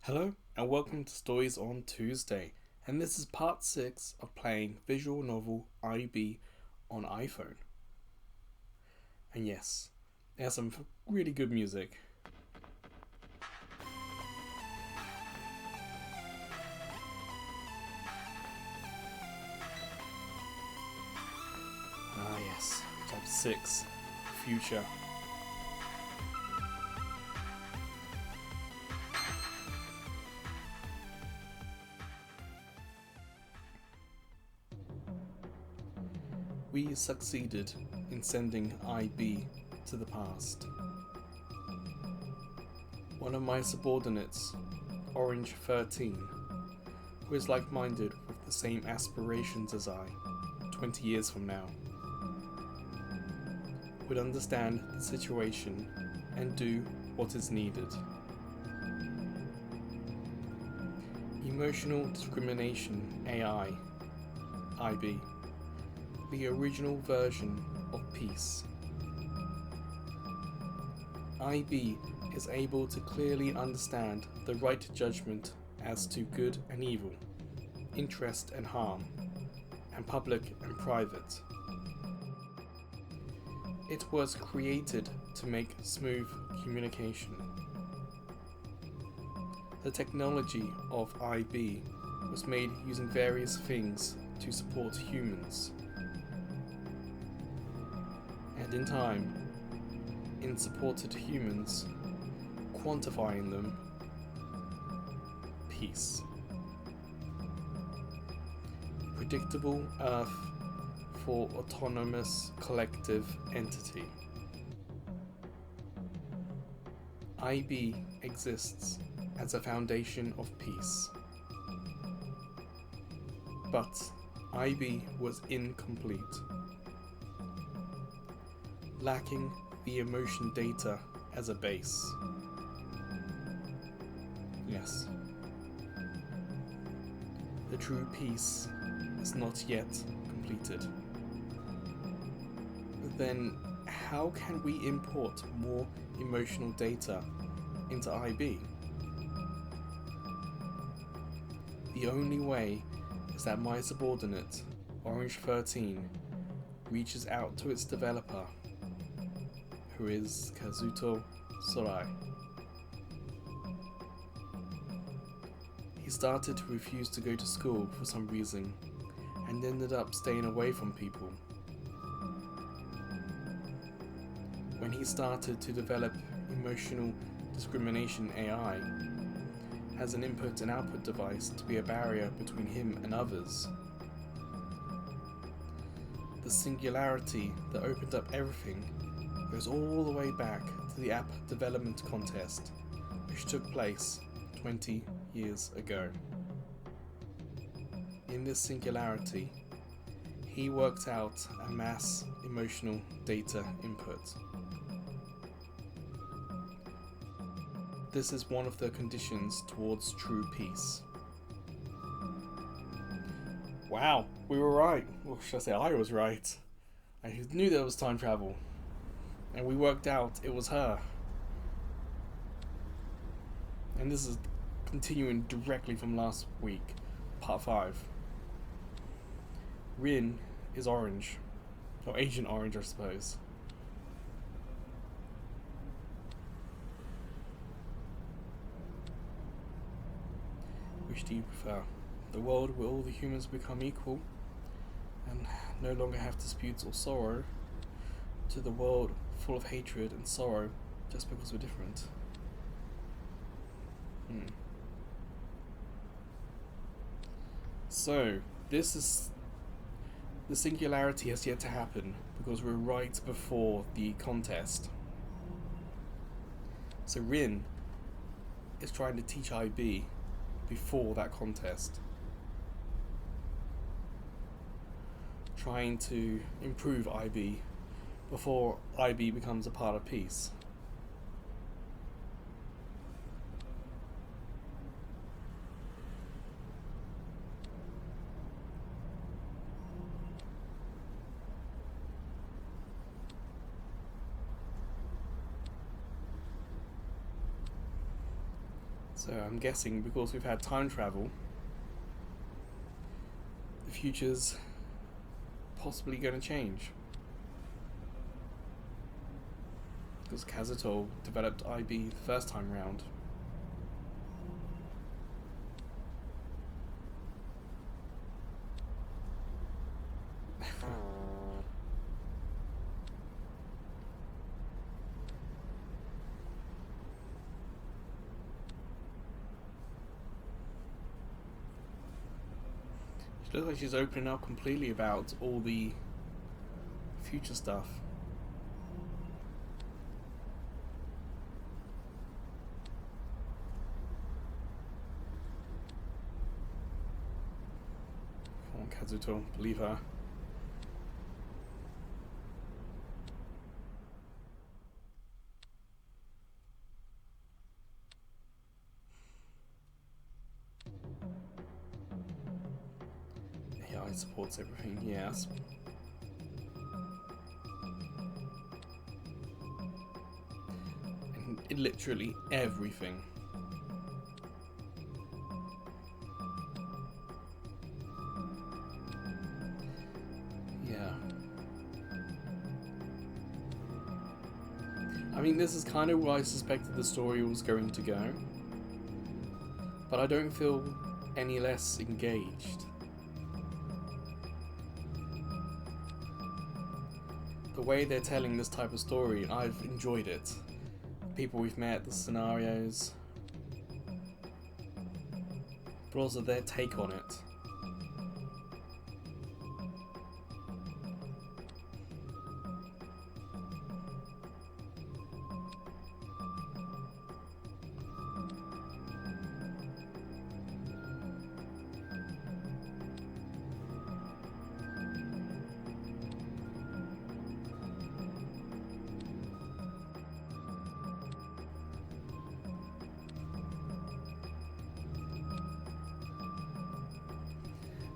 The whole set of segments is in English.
Hello and welcome to Stories on Tuesday, and this is part 6 of playing visual novel IB on iPhone. And yes, it has some really good music. Ah yes, chapter 6, Future. We succeeded in sending IB to the past. One of my subordinates, Orange 13, who is like-minded with the same aspirations as I, 20 years from now, would understand the situation and do what is needed. Emotional Discrimination AI, IB, the original version of peace. IB is able to clearly understand the right judgment as to good and evil, interest and harm, and public and private. It was created to make smooth communication. The technology of IB was made using various things to support humans. And in time, in supported humans, quantifying them, peace. Predictable Earth for autonomous collective entity. IB exists as a foundation of peace. But IB was incomplete, lacking the emotion data as a base. Yes. The true peace is not yet completed. Then how can we import more emotional data into IB? The only way is that my subordinate, Orange 13, reaches out to its developer, who is Kazuto Sorai. He started to refuse to go to school for some reason and ended up staying away from people. When he started to develop emotional discrimination AI as an input and output device to be a barrier between him and others, the singularity that opened up everything goes all the way back to the app development contest, which took place 20 years ago. In this singularity, he worked out a mass emotional data input. This is one of the conditions towards true peace. Wow, we were right. Or should I say I was right. I knew there was time travel. And we worked out it was her. And this is continuing directly from last week, part 5. Rin is Orange. Or Agent Orange, I suppose. Which do you prefer? The world where all the humans become equal and no longer have disputes or sorrow, to the world full of hatred and sorrow just because we're different? So, this is... the singularity has yet to happen because we're right before the contest. So Rin is trying to teach IB before that contest, trying to improve IB before IB becomes a part of peace. So I'm guessing because we've had time travel, the future's possibly going to change. Because Kazuto developed IB the first time round. She looks like she's opening up completely about all the future stuff. Come on, Kazuto, believe her. AI supports everything, yes. And literally everything. Yeah. I mean, this is kind of where I suspected the story was going to go. But I don't feel any less engaged. The way they're telling this type of story, I've enjoyed it. The people we've met, the scenarios, but also their take on it.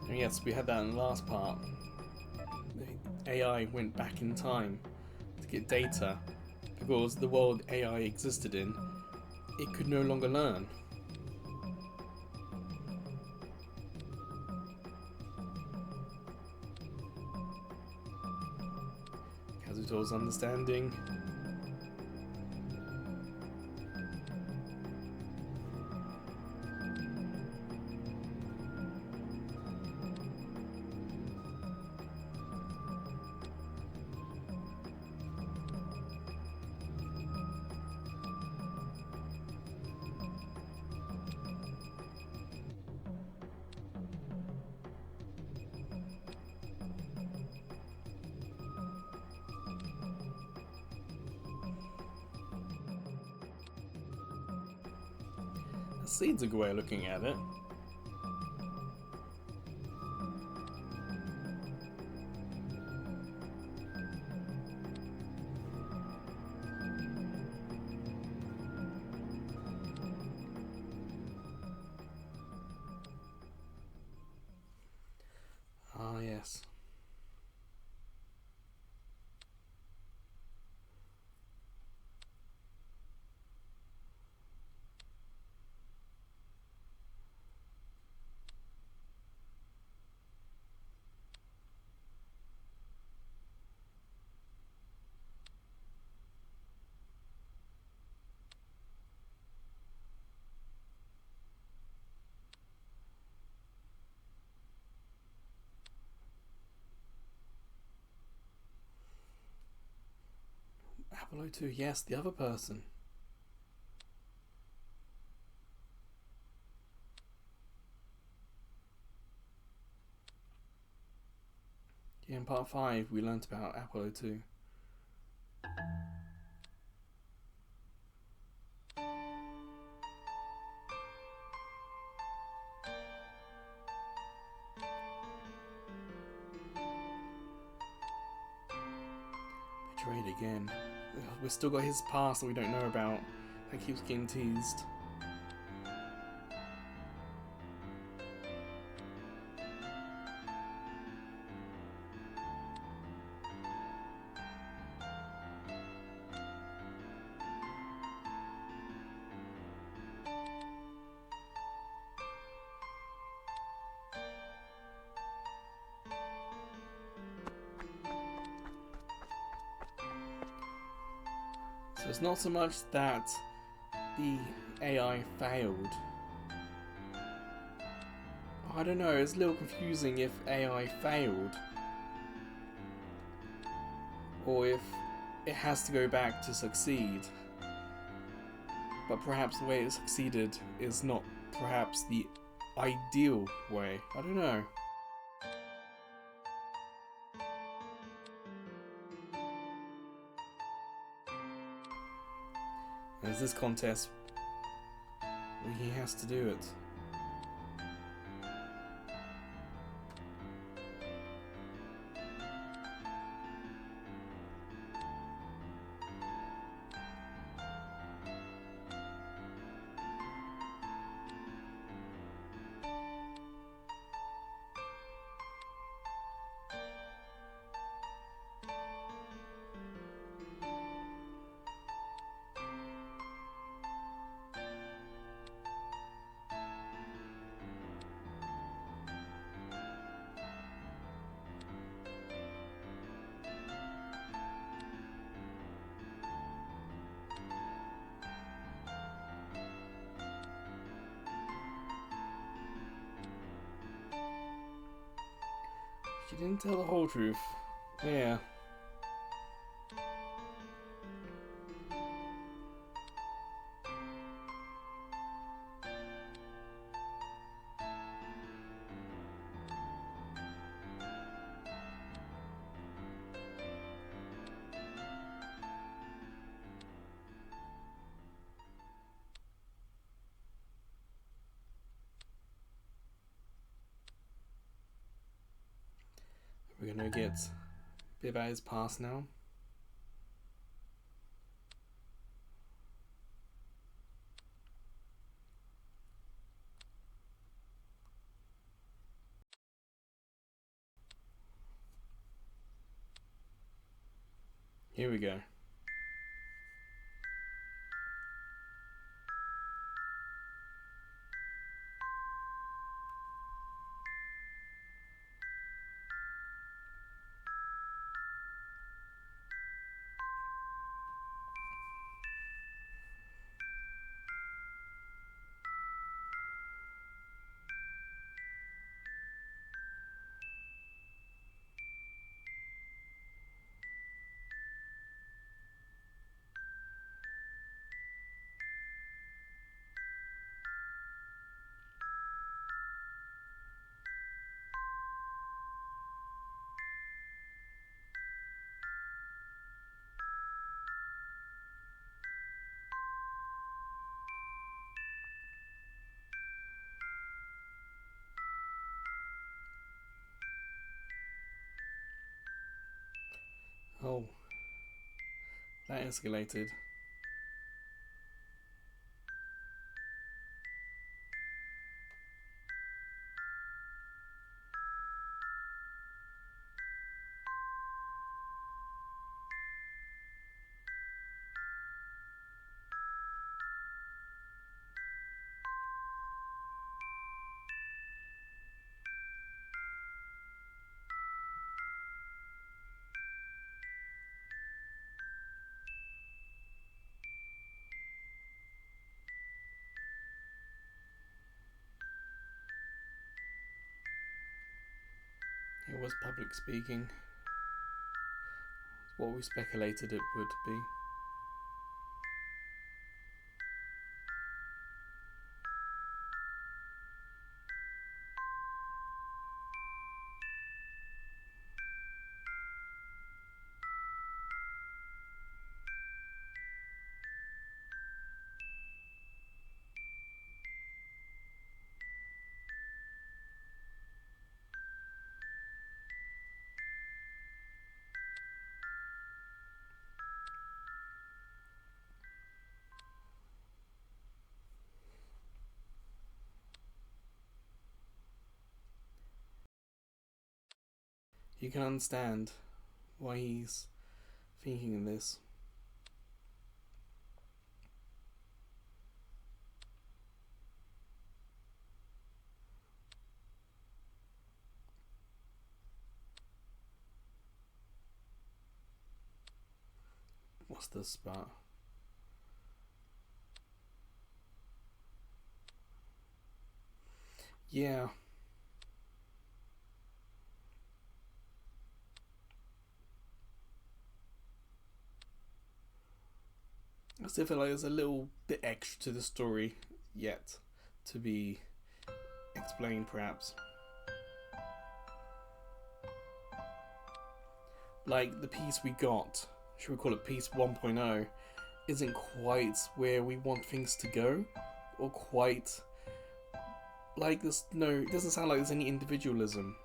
And yes, we had that in the last part. The AI went back in time to get data because the world AI existed in, it could no longer learn. Kazuto's understanding. The seed's a good way of looking at it. Ah, yes. Apollo 2, yes, the other person. Yeah, in part 5 we learnt about Apollo 2. Betrayed again. We've still got his past that we don't know about. That keeps getting teased. So it's not so much that the AI failed. I don't know, it's a little confusing if AI failed or if it has to go back to succeed. But perhaps the way it succeeded is not perhaps the ideal way. I don't know. There's this contest where he has to do it. She didn't tell the whole truth. Yeah. We're gonna get a bit about his past now. Here we go. Oh, that escalated. It was public speaking. What we speculated it would be. You can understand why he's thinking this. What's the spot? Yeah. I still feel like there's a little bit extra to the story yet to be explained, perhaps. Like the piece we got, should we call it piece 1.0, isn't quite where we want things to go, or quite like there's no. It doesn't sound like there's any individualism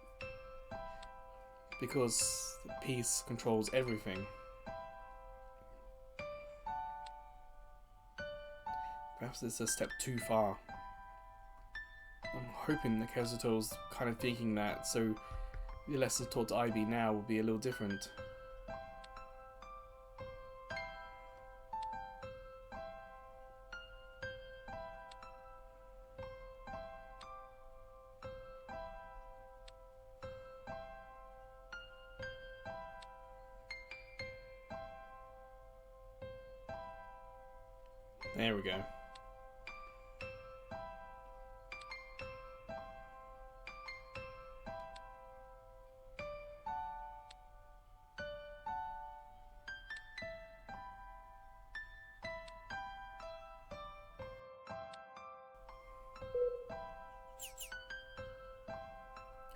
because the piece controls everything. Perhaps it's a step too far. I'm hoping the Kazuto's kind of thinking that, so the lessons taught to IB now will be a little different. There we go.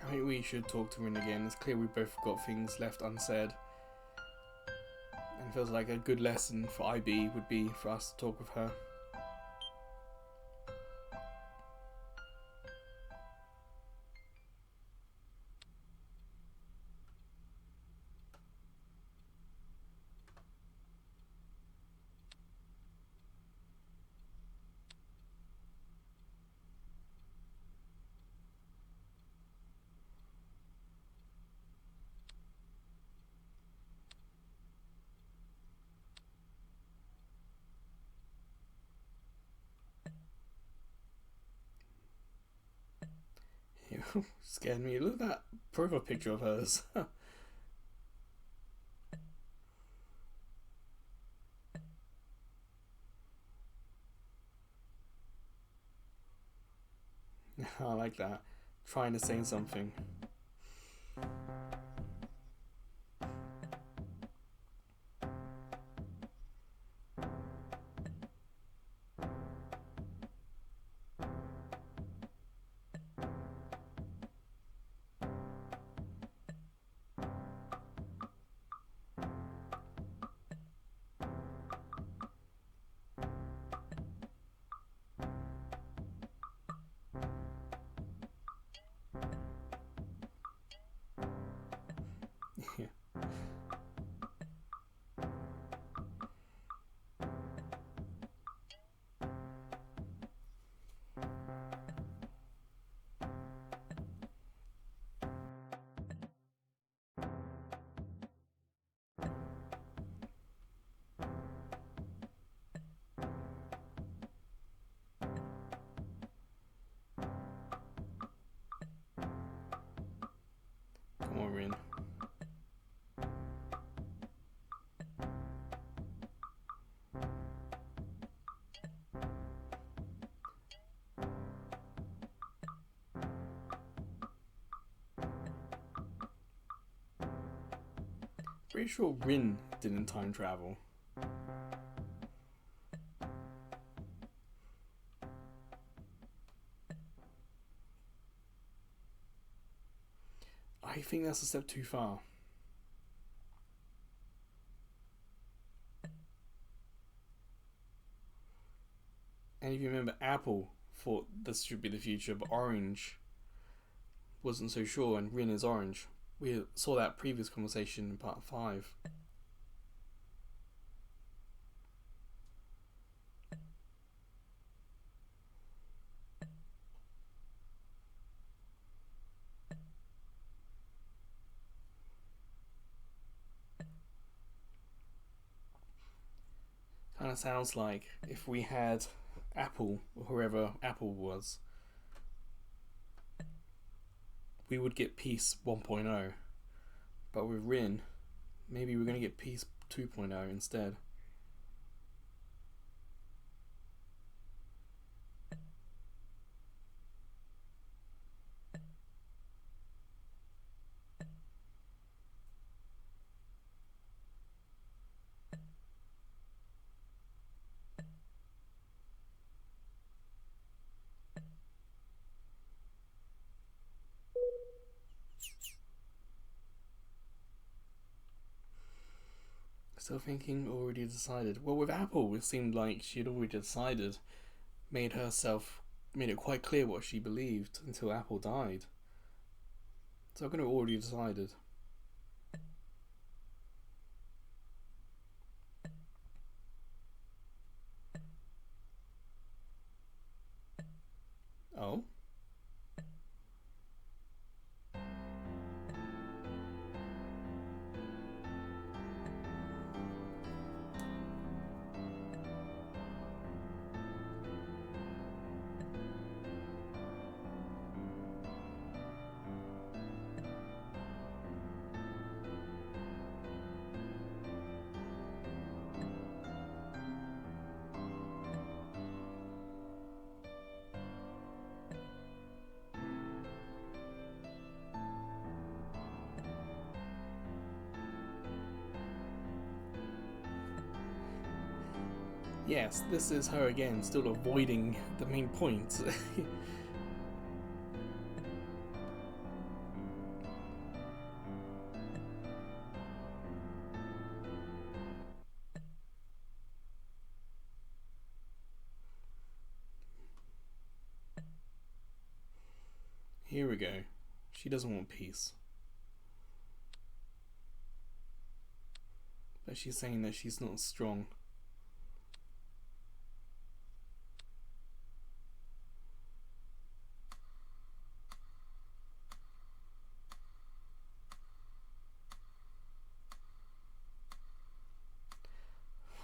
I think we should talk to Rin again. It's clear we both got things left unsaid. And it feels like a good lesson for IB would be for us to talk with her. You scared me. Look at that profile picture of hers. I like that. Trying to say something. Yeah. Come on, Rin. Pretty sure Rin didn't time travel. I think that's a step too far. And if you remember, Apple thought this should be the future, but Orange wasn't so sure, and Rin is Orange. We saw that previous conversation in part 5. Kind of sounds like if we had Apple, or whoever Apple was, we would get Peace 1.0. But with Rin, maybe we're going to get Peace 2.0 instead. Still thinking, already decided. Well, with Apple, it seemed like she had already decided, made it quite clear what she believed until Apple died. So I'm going to already decided. Oh? Yes, this is her again, still avoiding the main point. Here we go. She doesn't want peace. But she's saying that she's not strong.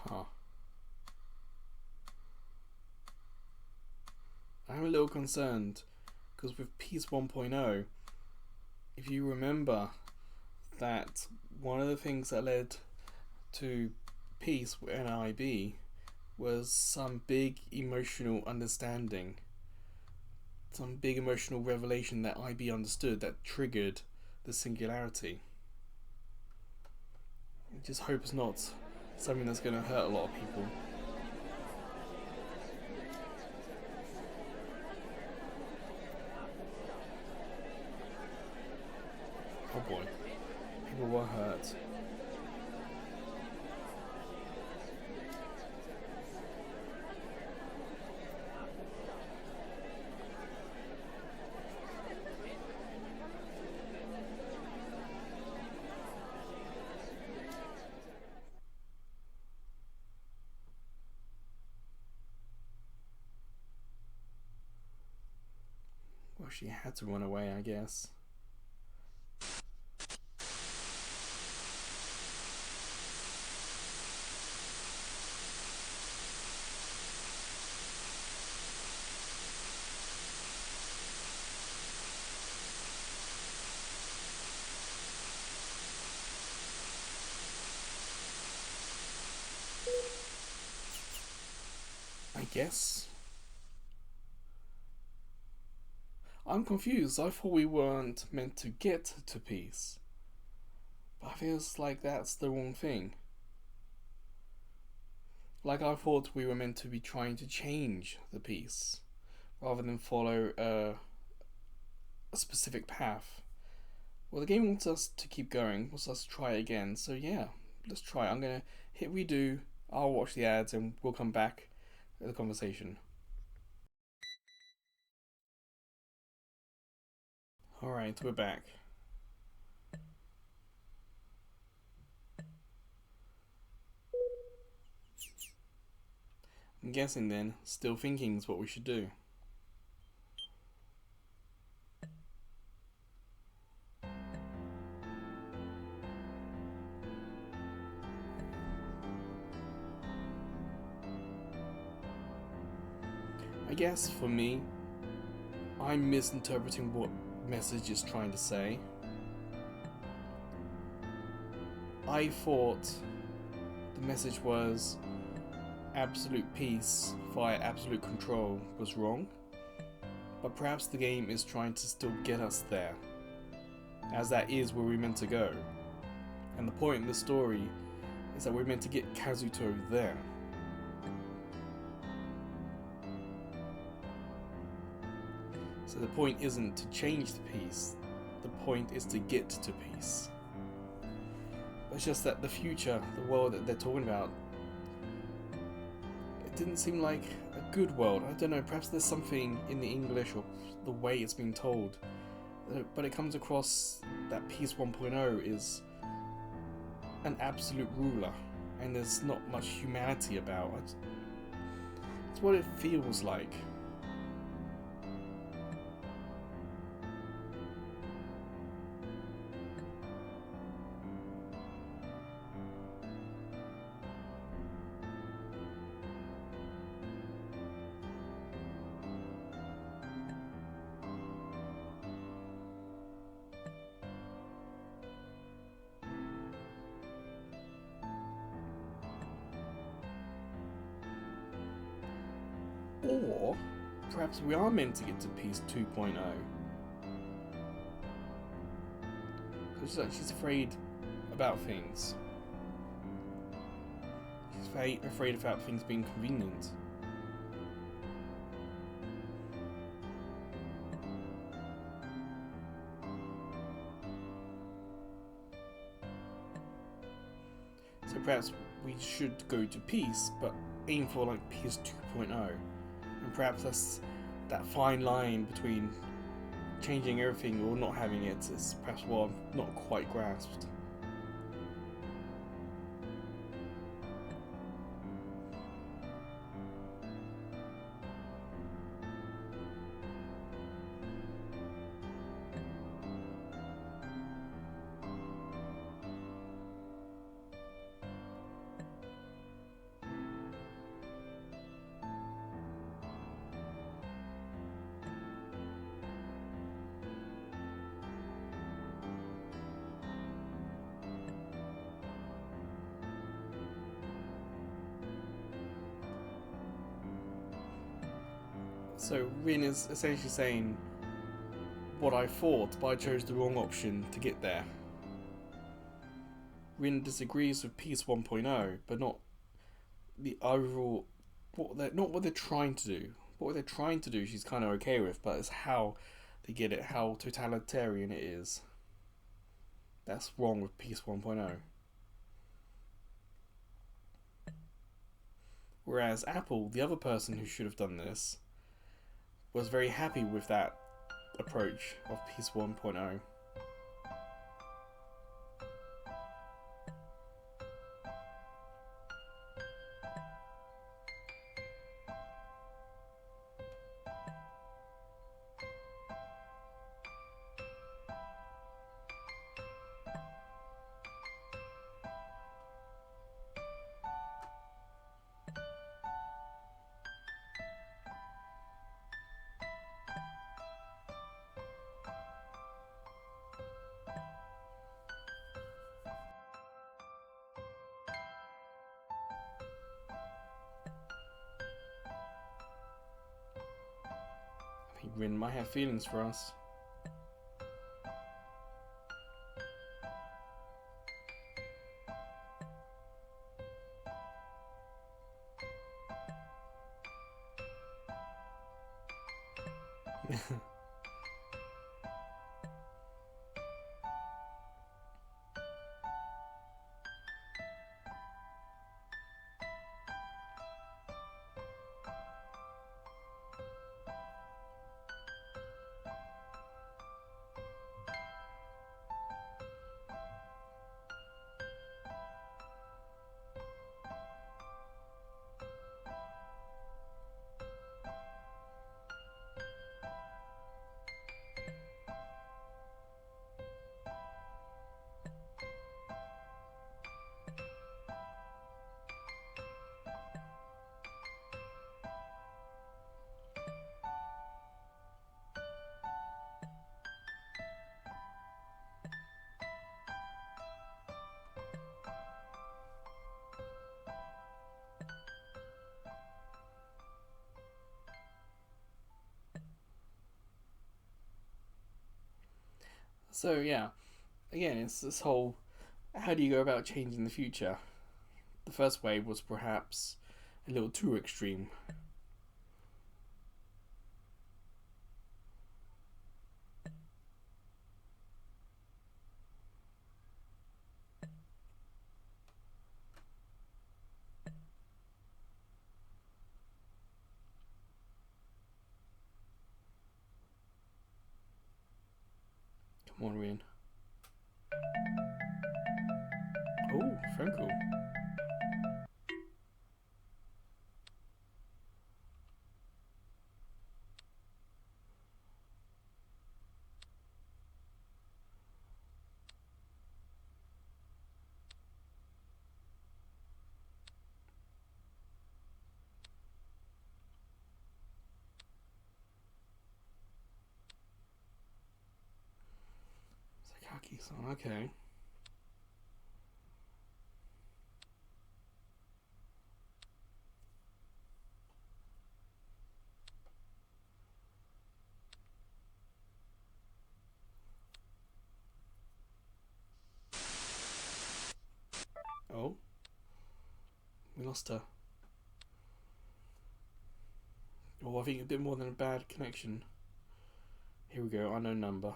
Huh. I'm a little concerned because with Peace 1.0, if you remember that one of the things that led to Peace and IB was some big emotional understanding, some big emotional revelation that IB understood that triggered the singularity. I just hope it's not something that's going to hurt a lot of people. Oh boy, people were hurt. Well, she had to run away, I guess. I guess. I'm confused. I thought we weren't meant to get to peace. But I feels like that's the wrong thing. Like I thought we were meant to be trying to change the peace rather than follow a specific path. Well, the game wants us to keep going, wants us to try it again. So yeah, let's try. I'm gonna hit redo. I'll watch the ads and we'll come back to the conversation. Alright, we're back. I'm guessing then, still thinking is what we should do. I guess for me, I'm misinterpreting what message is trying to say. I thought the message was absolute peace via absolute control was wrong, but perhaps the game is trying to still get us there, as that is where we're meant to go. And the point in the story is that we're meant to get Kazuto there. So the point isn't to change the peace, the point is to get to peace. It's just that the future, the world that they're talking about, it didn't seem like a good world. I don't know, perhaps there's something in the English or the way it's being told, but it comes across that Peace 1.0 is an absolute ruler, and there's not much humanity about it. It's what it feels like. Or perhaps we are meant to get to Peace 2.0. Because she's afraid about things. She's afraid about things being convenient. So perhaps we should go to Peace, but aim for like Peace 2.0. And perhaps that's that fine line between changing everything or not having it is perhaps what I've not quite grasped. So Rin is essentially saying what I thought, but I chose the wrong option to get there. Rin disagrees with Peace 1.0, but not the overall not what they're trying to do. What they're trying to do, she's kind of okay with, but it's how they get it, how totalitarian it is. That's wrong with Peace 1.0. Whereas Apple, the other person who should have done this, was very happy with that approach of Peace 1.0. I think Rin might have feelings for us. So yeah, again, it's this whole how do you go about changing the future? The first wave was perhaps a little too extreme. What are we in? Oh, phone call. Sakaki-san, okay. Oh, we lost her. Oh, I think a bit more than a bad connection. Here we go, unknown number.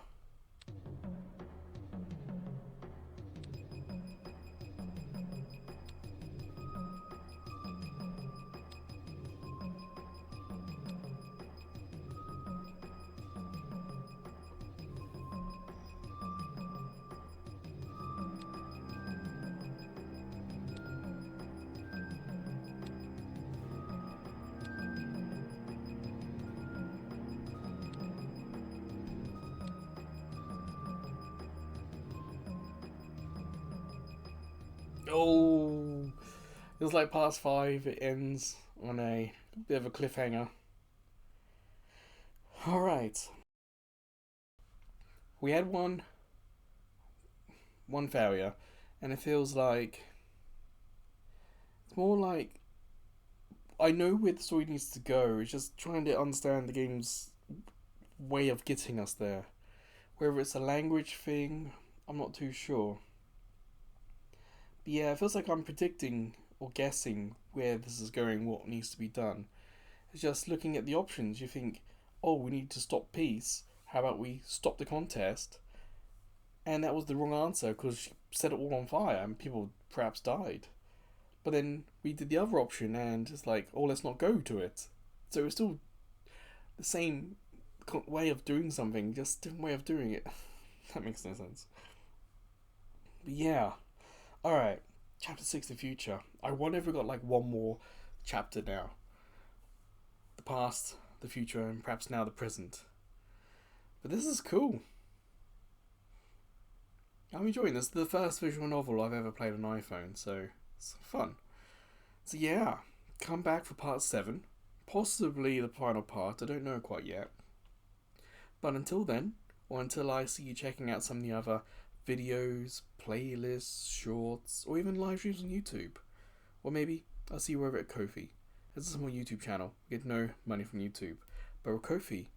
Oh, it was like past 5. It ends on a bit of a cliffhanger. All right, we had one failure, and it feels like it's more like I know where the story needs to go. It's just trying to understand the game's way of getting us there. Whether it's a language thing, I'm not too sure. But yeah, it feels like I'm predicting or guessing where this is going, what needs to be done. It's just looking at the options. You think, oh, we need to stop peace. How about we stop the contest? And that was the wrong answer because she set it all on fire and people perhaps died. But then we did the other option and it's like, oh, let's not go to it. So it's still the same way of doing something, just different way of doing it. That makes no sense. But yeah, all right. Chapter 6, the future. I wonder if we got like one more chapter now. The past, the future, and perhaps now the present. But this is cool. I'm enjoying this. The first visual novel I've ever played on iPhone, so it's fun. So yeah, come back for part 7. Possibly the final part, I don't know quite yet. But until then, or until I see you checking out some of the other videos, playlists, shorts, or even live streams on YouTube. Or maybe I'll see you over at Ko-fi. It's a small YouTube channel. We get no money from YouTube. But with Ko-fi,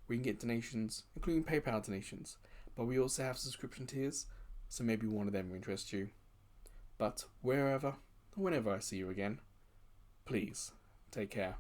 we can get donations, including PayPal donations. But we also have subscription tiers, so maybe one of them will interest you. But wherever, whenever I see you again, please take care.